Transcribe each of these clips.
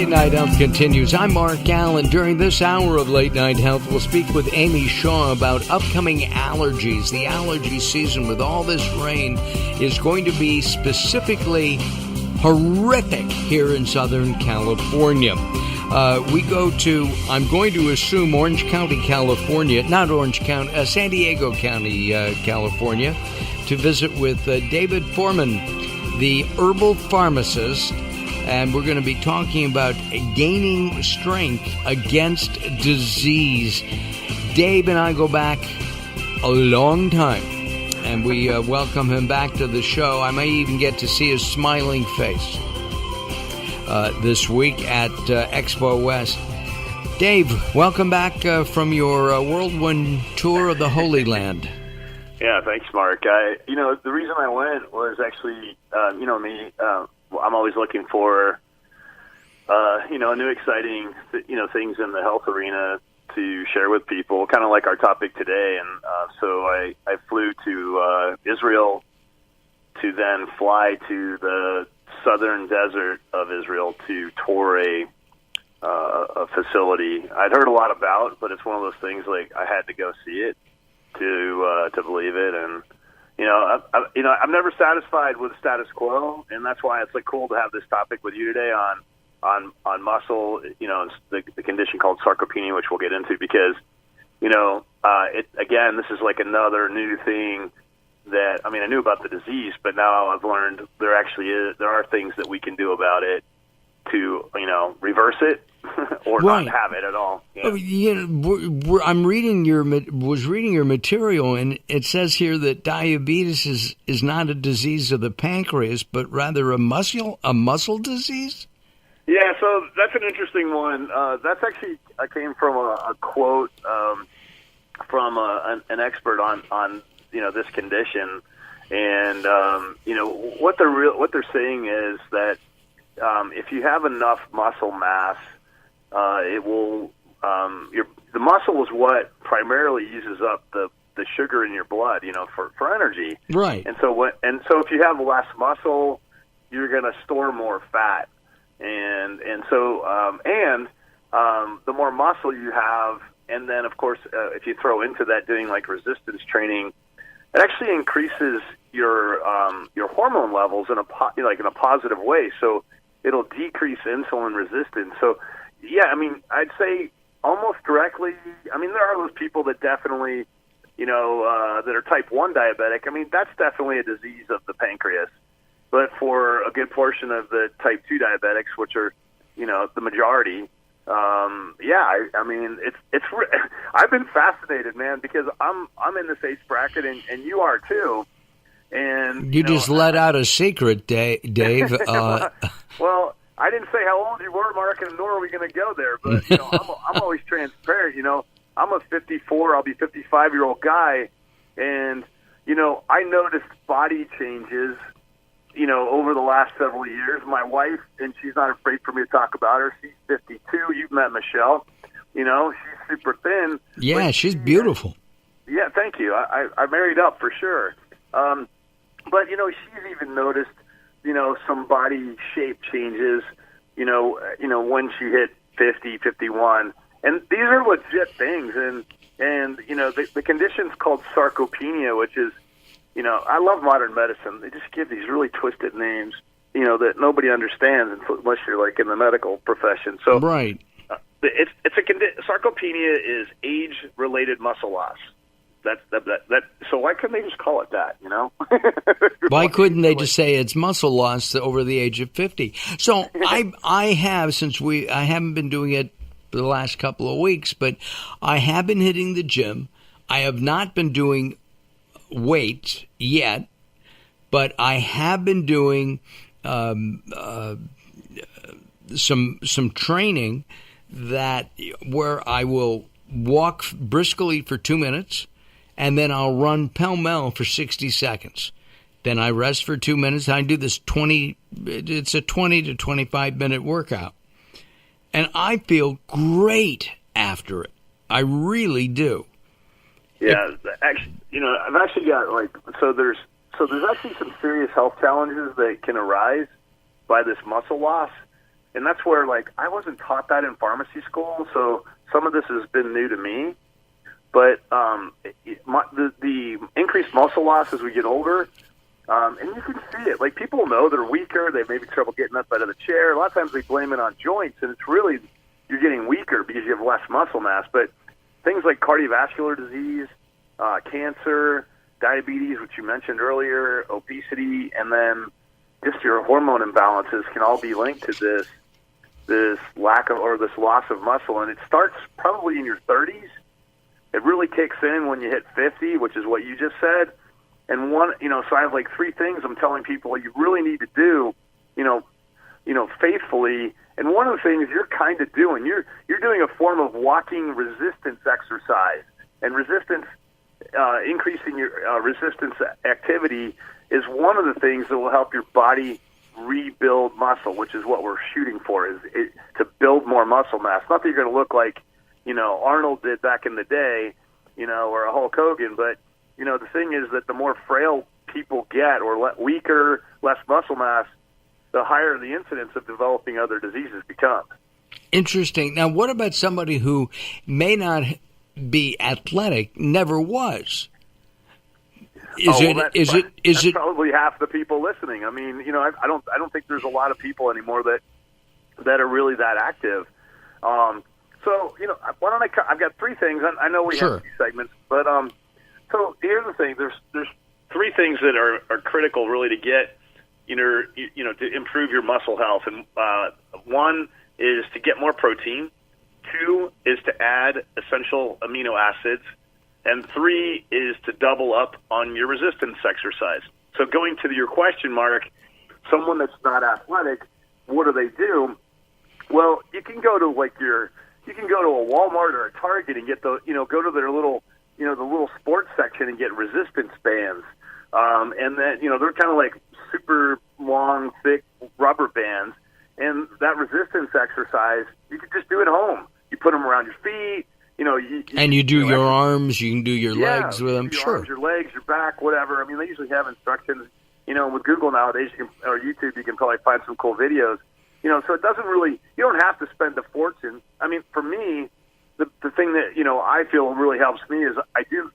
Late Night Health continues. I'm Mark Alyn. During this hour of Late Night Health, we'll speak with Amy Shaw about upcoming allergies. The allergy season with all this rain is going to be specifically horrific here in Southern California. We go to, I'm going to assume, Orange County, California, not Orange County, San Diego County, California, to visit with David Foreman, the herbal pharmacist, and we're going to be talking about gaining strength against disease. Dave and I go back a long time, and we welcome him back to the show. I may even get to see his smiling face this week at Expo West. Dave, welcome back from your whirlwind tour of the Holy Land. Yeah, thanks, Mark. The reason I went was actually, me. I'm always looking for, new exciting, things in the health arena to share with people, kind of like our topic today. And so I flew to Israel to then fly to the southern desert of Israel to tour a facility I'd heard a lot about, but it's one of those things like I had to go see it to believe it. And I'm never satisfied with status quo, and that's why it's cool to have this topic with you today on muscle. The condition called sarcopenia, which we'll get into, because this is like another new thing that I knew about the disease, but now I've learned there are things that we can do about it to reverse it or right. not have it at all. I'm reading your material, and it says here that diabetes is not a disease of the pancreas, but rather a muscle disease. Yeah, so that's an interesting one. That's actually came from a quote from an expert on this condition, and what they're saying is that if you have enough muscle mass, it will the muscle is what primarily uses up the sugar in your blood, for energy. Right. And so if you have less muscle, you're going to store more fat, and the more muscle you have, and then of course if you throw into that doing like resistance training, it actually increases your hormone levels in a positive way. So it'll decrease insulin resistance. So, yeah, I'd say almost directly. There are those people that definitely, that are type 1 diabetic. That's definitely a disease of the pancreas. But for a good portion of the type 2 diabetics, which are, the majority, it's. I've been fascinated, man, because I'm in this age bracket, and you are too. And you just let out a secret, Dave. Well, I didn't say how old you were, Mark, and nor are we going to go there. But I'm always transparent. I'm a 54. I'll be 55-year-old guy, and I noticed body changes. Over the last several years. My wife, and she's not afraid for me to talk about her. She's 52. You've met Michelle. She's super thin. Yeah, she's beautiful. Yeah, thank you. I married up for sure. But she's even noticed, some body shape changes, when she hit 50, 51. And these are legit things. And the condition's called sarcopenia, which is, I love modern medicine. They just give these really twisted names, that nobody understands unless you're in the medical profession. So right. It's sarcopenia is age-related muscle loss. That. So why couldn't they just call it that? Why couldn't they just say it's muscle loss over the age of 50? So I have, since I haven't been doing it for the last couple of weeks, but I have been hitting the gym. I have not been doing weight yet, but I have been doing some training where I will walk briskly for 2 minutes, and then I'll run pell-mell for 60 seconds. Then I rest for 2 minutes. I do this it's a 20 to 25 minute workout. And I feel great after it. I really do. Yeah, actually, I've actually got there's actually some serious health challenges that can arise by this muscle loss. and that's where, like, I wasn't taught that in pharmacy school, so some of this has been new to me. But the increased muscle loss as we get older, and you can see it. Like, people know they're weaker. They may have trouble getting up out of the chair. A lot of times they blame it on joints, and it's really you're getting weaker because you have less muscle mass. But things like cardiovascular disease, cancer, diabetes, which you mentioned earlier, obesity, and then just your hormone imbalances can all be linked to this lack of, or this loss of muscle. And it starts probably in your 30s. It really kicks in when you hit 50, which is what you just said. And so I have like 3 things I'm telling people you really need to do, faithfully. And one of the things you're kind of doing, you're doing a form of walking resistance exercise. And resistance, increasing your resistance activity is one of the things that will help your body rebuild muscle, which is what we're shooting for, is to build more muscle mass. Not that you're going to look like, Arnold did back in the day, or a Hulk Hogan, but, the thing is that the more frail people get, or weaker, less muscle mass, the higher the incidence of developing other diseases becomes. Interesting. Now, what about somebody who may not be athletic, never was? Is it probably half the people listening? I mean, I don't think there's a lot of people anymore that are really that active. So, why don't I've got 3 things. I know we have 2 segments, but so here's the thing. There's 3 things that are critical really to get, to improve your muscle health. And 1 is to get more protein. 2 is to add essential amino acids. And 3 is to double up on your resistance exercise. So going to your question, Mark, someone that's not athletic, what do they do? Well, you can go to you can go to a Walmart or a Target and get go to their little, the little sports section and get resistance bands. And then, they're kind of like super long, thick rubber bands. And that resistance exercise, you can just do at home. You put them around your feet. You do your arms, you can do your legs with them. Sure. Arms, your legs, your back, whatever. I mean, they usually have instructions. With Google nowadays, or YouTube, you can probably find some cool videos. So it doesn't really, you don't have to spend a fortune. I mean, for me, the thing that, I feel really helps me is I do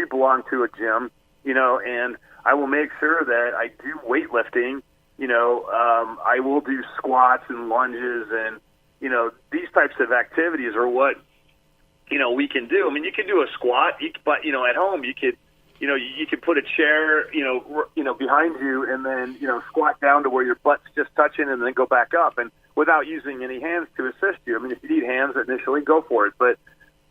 belong to a gym, and I will make sure that I do weightlifting. I will do squats and lunges, and, these types of activities are what, we can do. I mean, you can do a squat, but, at home you could, you could put a chair, behind you and then, squat down to where your butt's just touching and then go back up, and without using any hands to assist you. I mean, if you need hands initially, go for it. But,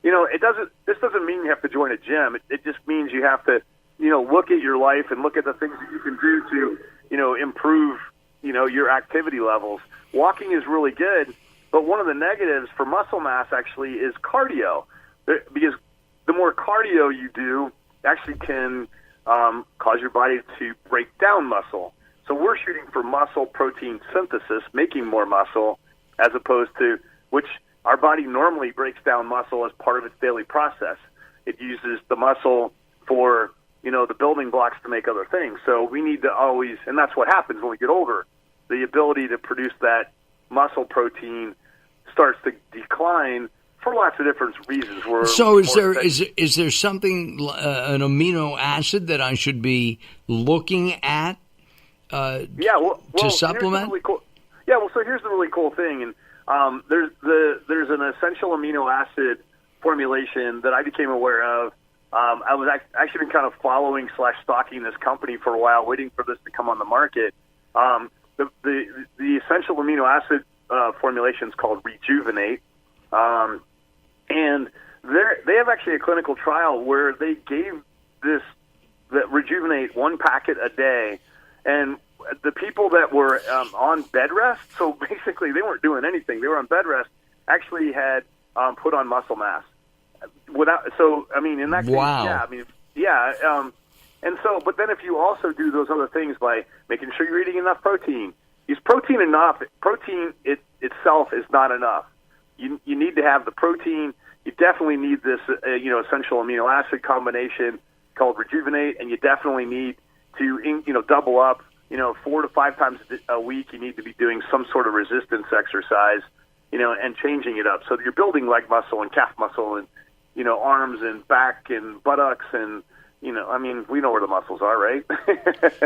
this doesn't mean you have to join a gym. It just means you have to, look at your life and look at the things that you can do to, improve, your activity levels. Walking is really good. But one of the negatives for muscle mass actually is cardio, because the more cardio you do actually can cause your body to break down muscle. So we're shooting for muscle protein synthesis, making more muscle, as opposed to which our body normally breaks down muscle as part of its daily process. It uses the muscle for, the building blocks to make other things. So we need to always, and that's what happens when we get older, the ability to produce that muscle protein starts to decline for lots of different reasons. So is there something, an amino acid that I should be looking at to supplement? So here's the really cool thing, and there's an essential amino acid formulation that I became aware of. I was actually been kind of following / stalking this company for a while, waiting for this to come on the market. The essential amino acid formulation is called Rejuvenate, and they have actually a clinical trial where they gave that Rejuvenate 1 packet a day, and the people that were on bed rest, so basically they weren't doing anything, they were on bed rest, actually had put on muscle mass. In that case, wow. And so, but then if you also do those other things by making sure you're eating enough protein, is protein enough? Protein itself is not enough. You need to have the protein. You definitely need this, essential amino acid combination called Rejuvenate, and you definitely need to, double up 4 to 5 times a week, you need to be doing some sort of resistance exercise, and changing it up. So you're building leg muscle and calf muscle and, arms and back and buttocks and, we know where the muscles are, right?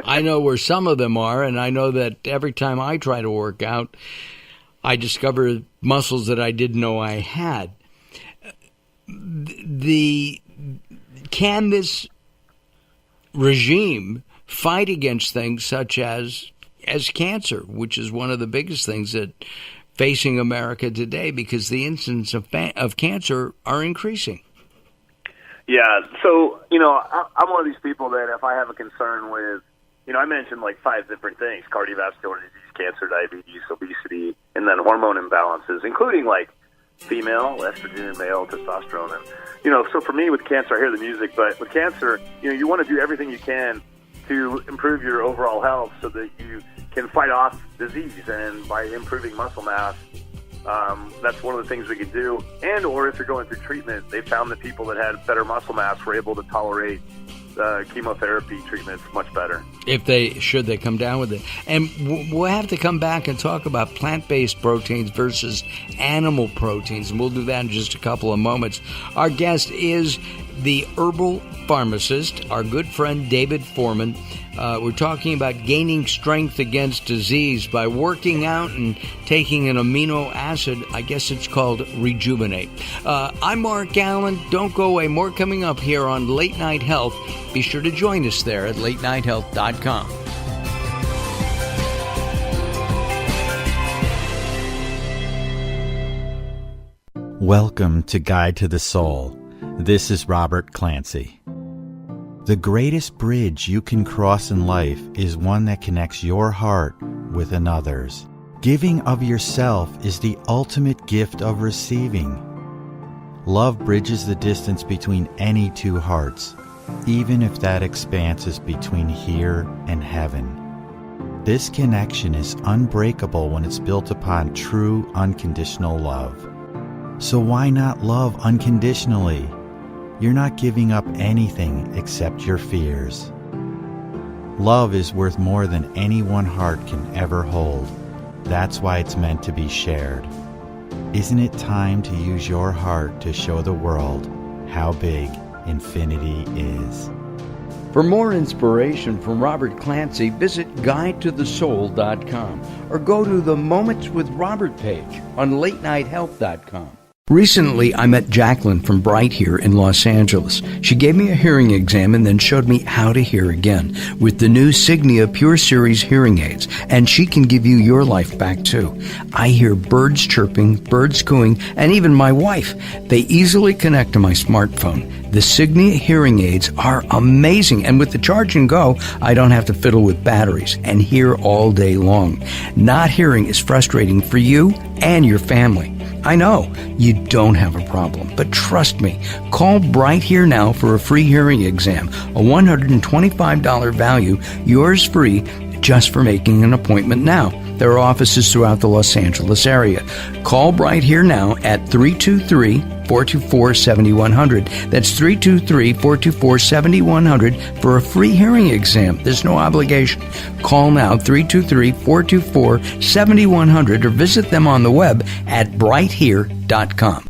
I know where some of them are, and I know that every time I try to work out, I discover muscles that I didn't know I had. Can this regime fight against things such as cancer, which is one of the biggest things that facing America today, because the incidence of cancer are increasing? Yeah, so, I'm one of these people that if I have a concern with, I mentioned like 5 different things: cardiovascular disease, cancer, diabetes, obesity, and then hormone imbalances, including like female estrogen and male testosterone. And, so for me with cancer, I hear the music, but with cancer, you want to do everything you can to improve your overall health so that you can fight off disease. And by improving muscle mass, that's one of the things we can do. And or if you're going through treatment, they found that people that had better muscle mass were able to tolerate chemotherapy treatments much better. If they come down with it. And we'll have to come back and talk about plant-based proteins versus animal proteins, and we'll do that in just a couple of moments. Our guest is the herbal pharmacist, our good friend David Foreman. We're talking about gaining strength against disease by working out and taking an amino acid. I guess it's called Rejuvenate. I'm Mark Alyn. Don't go away. More coming up here on Late Night Health. Be sure to join us there at latenighthealth.com. Welcome to Guide to the Soul. This is Robert Clancy. The greatest bridge you can cross in life is one that connects your heart with another's. Giving of yourself is the ultimate gift of receiving. Love bridges the distance between any two hearts, even if that expanse is between here and heaven. This connection is unbreakable when it's built upon true unconditional love. So why not love unconditionally? You're not giving up anything except your fears. Love is worth more than any one heart can ever hold. That's why it's meant to be shared. Isn't it time to use your heart to show the world how big infinity is? For more inspiration from Robert Clancy, visit guidetothesoul.com or go to the Moments with Robert page on latenighthealth.com. Recently, I met Jacqueline from Bright here in Los Angeles. She gave me a hearing exam and then showed me how to hear again with the new Signia Pure Series hearing aids, and she can give you your life back too. I hear birds chirping, birds cooing, and even my wife. They easily connect to my smartphone. The Signia hearing aids are amazing, and with the charge and go, I don't have to fiddle with batteries and hear all day long. Not hearing is frustrating for you and your family. I know you don't have a problem, but trust me, call Bright Here now for a free hearing exam, a $125 value, yours free, just for making an appointment now. There are offices throughout the Los Angeles area. Call Bright Here now at 323-424-7100. That's 323-424-7100 for a free hearing exam. There's no obligation. Call now, 323-424-7100, or visit them on the web at brighthere.com.